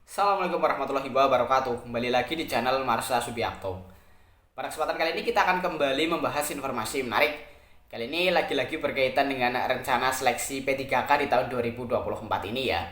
Assalamualaikum warahmatullahi wabarakatuh. Kembali lagi di channel Marsha Subiakto. Pada kesempatan kali ini kita akan kembali membahas informasi menarik. Kali ini lagi-lagi berkaitan dengan rencana seleksi P3K di tahun 2024 ini ya.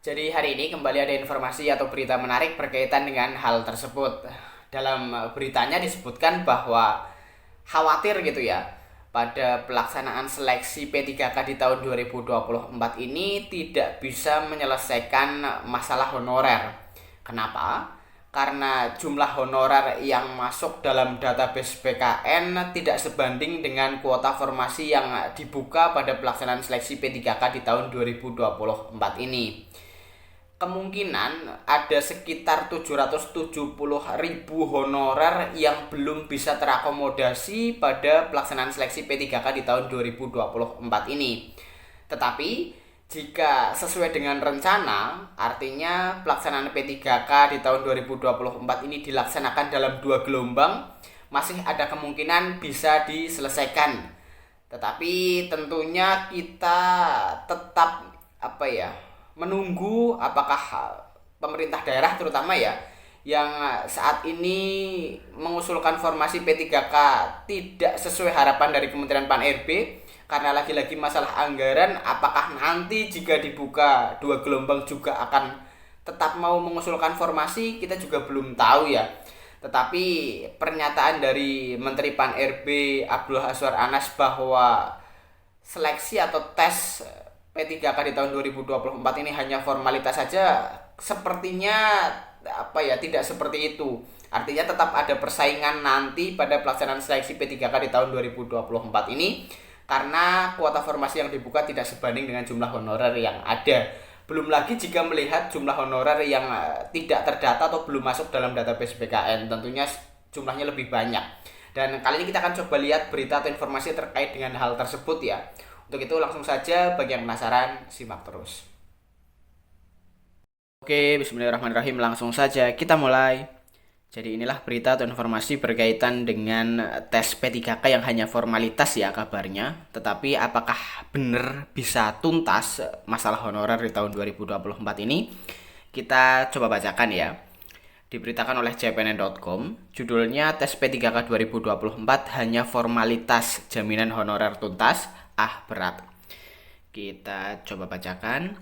Jadi hari ini kembali ada informasi atau berita menarik berkaitan dengan hal tersebut. Dalam beritanya disebutkan bahwa khawatir gitu ya, pada pelaksanaan seleksi P3K di tahun 2024 ini tidak bisa menyelesaikan masalah honorer. Kenapa? Karena jumlah honorer yang masuk dalam database BKN tidak sebanding dengan kuota formasi yang dibuka pada pelaksanaan seleksi P3K di tahun 2024 ini. Kemungkinan ada sekitar 770.000 honorer yang belum bisa terakomodasi pada pelaksanaan seleksi P3K di tahun 2024 ini. Tetapi jika sesuai dengan rencana, artinya pelaksanaan P3K di tahun 2024 ini dilaksanakan dalam 2 gelombang, masih ada kemungkinan bisa diselesaikan. Tetapi tentunya kita tetap menunggu apakah pemerintah daerah terutama ya yang saat ini mengusulkan formasi P3K tidak sesuai harapan dari Kementerian Pan-RB karena lagi-lagi masalah anggaran, apakah nanti jika dibuka 2 gelombang juga akan tetap mau mengusulkan formasi, kita juga belum tahu ya. Tetapi pernyataan dari Menteri Pan-RB Abdullah Azwar Anas bahwa seleksi atau tes P3K di tahun 2024 ini hanya formalitas saja, sepertinya tidak seperti itu. Artinya tetap ada persaingan nanti pada pelaksanaan seleksi P3K di tahun 2024 ini karena kuota formasi yang dibuka tidak sebanding dengan jumlah honorer yang ada. Belum lagi jika melihat jumlah honorer yang tidak terdata atau belum masuk dalam database BKN, tentunya jumlahnya lebih banyak. Dan kali ini kita akan coba lihat berita atau informasi terkait dengan hal tersebut ya. Untuk itu langsung saja bagi yang penasaran simak terus. Oke, bismillahirrahmanirrahim, langsung saja kita mulai. Jadi inilah berita atau informasi berkaitan dengan tes P3K yang hanya formalitas ya kabarnya. Tetapi apakah benar bisa tuntas masalah honorer di tahun 2024 ini? Kita coba bacakan ya. Diberitakan oleh cpn.com, judulnya tes P3K 2024 hanya formalitas, jaminan honorer tuntas, berat. Kita coba bacakan.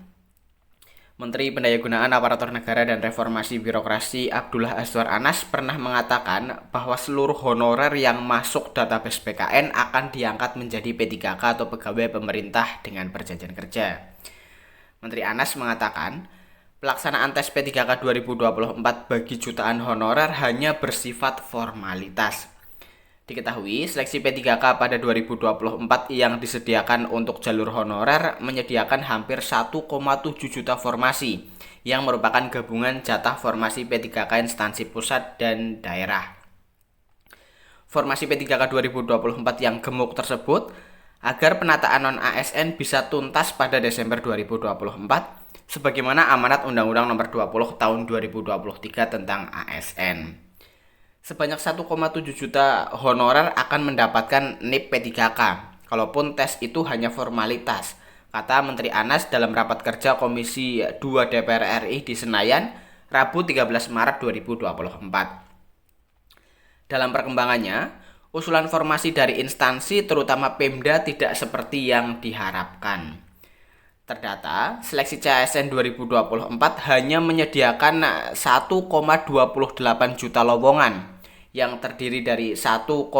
Menteri Pendayagunaan Aparatur Negara dan Reformasi Birokrasi Abdullah Azwar Anas pernah mengatakan bahwa seluruh honorer yang masuk database BKN akan diangkat menjadi P3K atau pegawai pemerintah dengan perjanjian kerja. Menteri Anas mengatakan, pelaksanaan tes P3K 2024 bagi jutaan honorer hanya bersifat formalitas. Diketahui, seleksi P3K pada 2024 yang disediakan untuk jalur honorer menyediakan hampir 1,7 juta formasi yang merupakan gabungan jatah formasi P3K instansi pusat dan daerah. Formasi P3K 2024 yang gemuk tersebut agar penataan non-ASN bisa tuntas pada Desember 2024 sebagaimana amanat Undang-Undang Nomor 20 Tahun 2023 tentang ASN. Sebanyak 1,7 juta honorer akan mendapatkan NIP P3K, kalaupun tes itu hanya formalitas, kata Menteri Anas dalam rapat kerja Komisi 2 DPR RI di Senayan, Rabu 13 Maret 2024. Dalam perkembangannya, usulan formasi dari instansi terutama Pemda tidak seperti yang diharapkan. Terdata, seleksi CASN 2024 hanya menyediakan 1,28 juta lowongan yang terdiri dari 1,1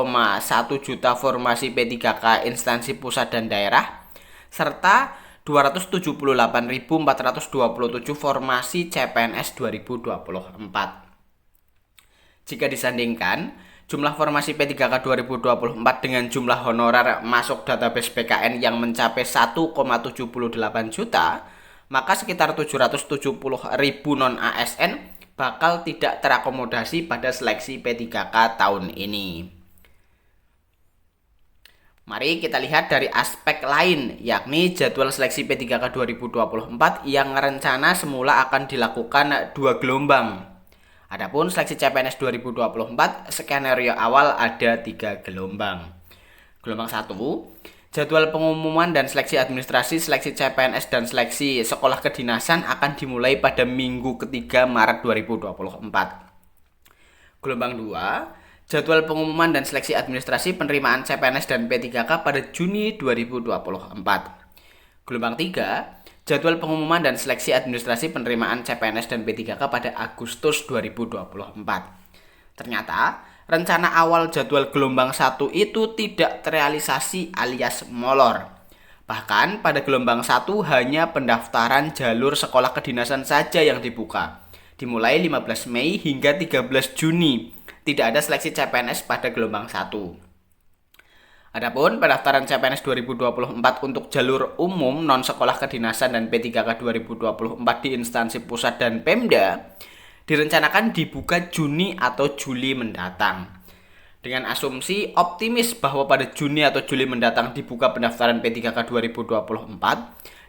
juta formasi P3K instansi pusat dan daerah serta 278.427 formasi CPNS 2024. Jika disandingkan, jumlah formasi P3K 2024 dengan jumlah honorer masuk database BKN yang mencapai 1,78 juta, maka sekitar 770.000 non-ASN bakal tidak terakomodasi pada seleksi P3K tahun ini. Mari kita lihat dari aspek lain, yakni jadwal seleksi P3K 2024 yang rencana semula akan dilakukan 2 gelombang. Adapun seleksi CPNS 2024, skenario awal ada 3 gelombang. Gelombang 1, Jadwal pengumuman dan seleksi administrasi, seleksi CPNS, dan seleksi sekolah kedinasan akan dimulai pada minggu ketiga Maret 2024. Gelombang 2, jadwal pengumuman dan seleksi administrasi penerimaan CPNS dan P3K pada Juni 2024. Gelombang 3, jadwal pengumuman dan seleksi administrasi penerimaan CPNS dan P3K pada Agustus 2024. Ternyata, rencana awal jadwal gelombang 1 itu tidak terrealisasi alias molor. Bahkan pada gelombang 1 hanya pendaftaran jalur sekolah kedinasan saja yang dibuka. Dimulai 15 Mei hingga 13 Juni. Tidak ada seleksi CPNS pada gelombang 1. Adapun pendaftaran CPNS 2024 untuk jalur umum non-sekolah kedinasan dan P3K 2024 di instansi pusat dan Pemda direncanakan dibuka Juni atau Juli mendatang. Dengan asumsi optimis bahwa pada Juni atau Juli mendatang dibuka pendaftaran P3K 2024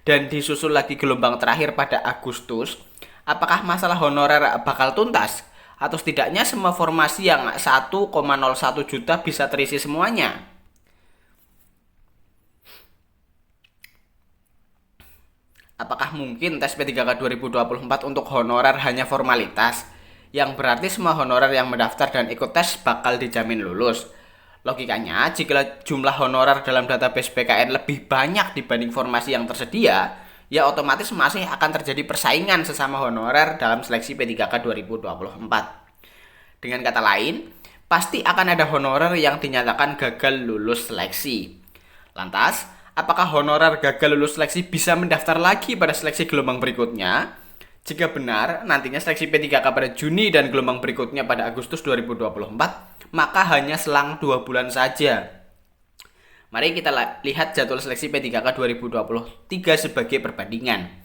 dan disusul lagi gelombang terakhir pada Agustus, apakah masalah honorer bakal tuntas? Atau setidaknya semua formasi yang 1,01 juta bisa terisi semuanya? Apakah mungkin tes P3K 2024 untuk honorer hanya formalitas? Yang berarti semua honorer yang mendaftar dan ikut tes bakal dijamin lulus. Logikanya, jika jumlah honorer dalam database PKN lebih banyak dibanding formasi yang tersedia, ya otomatis masih akan terjadi persaingan sesama honorer dalam seleksi P3K 2024. Dengan kata lain, pasti akan ada honorer yang dinyatakan gagal lulus seleksi. Lantas, apakah honorer gagal lulus seleksi bisa mendaftar lagi pada seleksi gelombang berikutnya? Jika benar, nantinya seleksi P3K pada Juni dan gelombang berikutnya pada Agustus 2024, maka hanya selang 2 bulan saja. Mari kita lihat jadwal seleksi P3K 2023 sebagai perbandingan.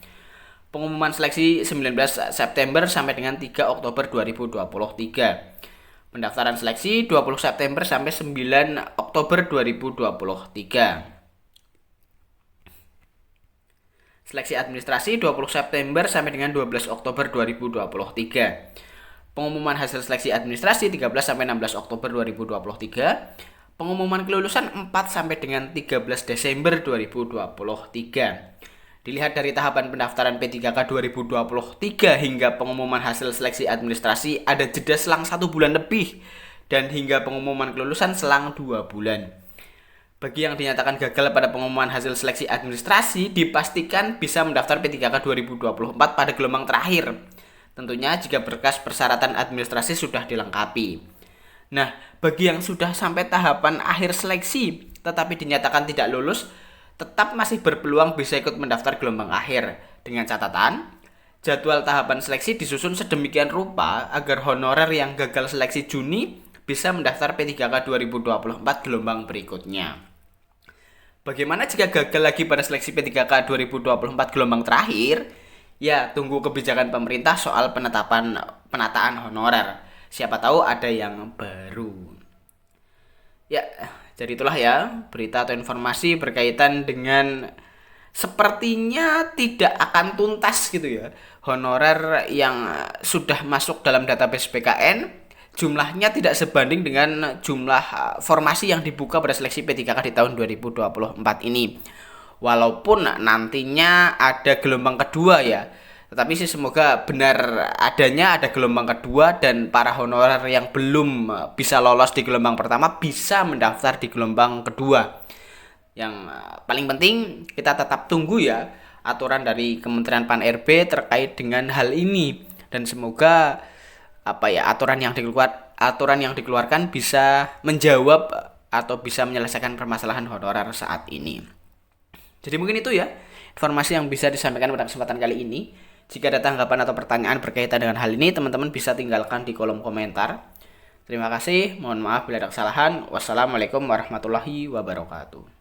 Pengumuman seleksi 19 September sampai dengan 3 Oktober 2023. Pendaftaran seleksi 20 September sampai 9 Oktober 2023. Seleksi administrasi 20 September sampai dengan 12 Oktober 2023. Pengumuman hasil seleksi administrasi 13 sampai 16 Oktober 2023. Pengumuman kelulusan 4 sampai dengan 13 Desember 2023. Dilihat dari tahapan pendaftaran P3K 2023 hingga pengumuman hasil seleksi administrasi ada jeda selang 1 bulan lebih dan hingga pengumuman kelulusan selang 2 bulan. Bagi yang dinyatakan gagal pada pengumuman hasil seleksi administrasi, dipastikan bisa mendaftar P3K 2024 pada gelombang terakhir. Tentunya jika berkas persyaratan administrasi sudah dilengkapi. Nah, bagi yang sudah sampai tahapan akhir seleksi tetapi dinyatakan tidak lulus, tetap masih berpeluang bisa ikut mendaftar gelombang akhir. Dengan catatan, jadwal tahapan seleksi disusun sedemikian rupa agar honorer yang gagal seleksi Juni bisa mendaftar P3K 2024 gelombang berikutnya. Bagaimana jika gagal lagi pada seleksi P3K 2024 gelombang terakhir? Ya, tunggu kebijakan pemerintah soal penataan honorer. Siapa tahu ada yang baru. Ya, jadi itulah ya berita atau informasi berkaitan dengan sepertinya tidak akan tuntas gitu ya. Honorer yang sudah masuk dalam database PKN jumlahnya tidak sebanding dengan jumlah formasi yang dibuka pada seleksi P3K di tahun 2024 ini. Walaupun nantinya ada gelombang kedua ya. Tetapi sih semoga benar adanya ada gelombang kedua dan para honorer yang belum bisa lolos di gelombang pertama bisa mendaftar di gelombang kedua. Yang paling penting kita tetap tunggu ya aturan dari Kementerian Pan-RB terkait dengan hal ini. Dan semoga aturan yang dikeluarkan bisa menjawab atau bisa menyelesaikan permasalahan honorer saat ini. Jadi mungkin itu ya informasi yang bisa disampaikan pada kesempatan kali ini. Jika ada tanggapan atau pertanyaan berkaitan dengan hal ini, teman-teman bisa tinggalkan di kolom komentar. Terima kasih, mohon maaf bila ada kesalahan. Wassalamualaikum warahmatullahi wabarakatuh.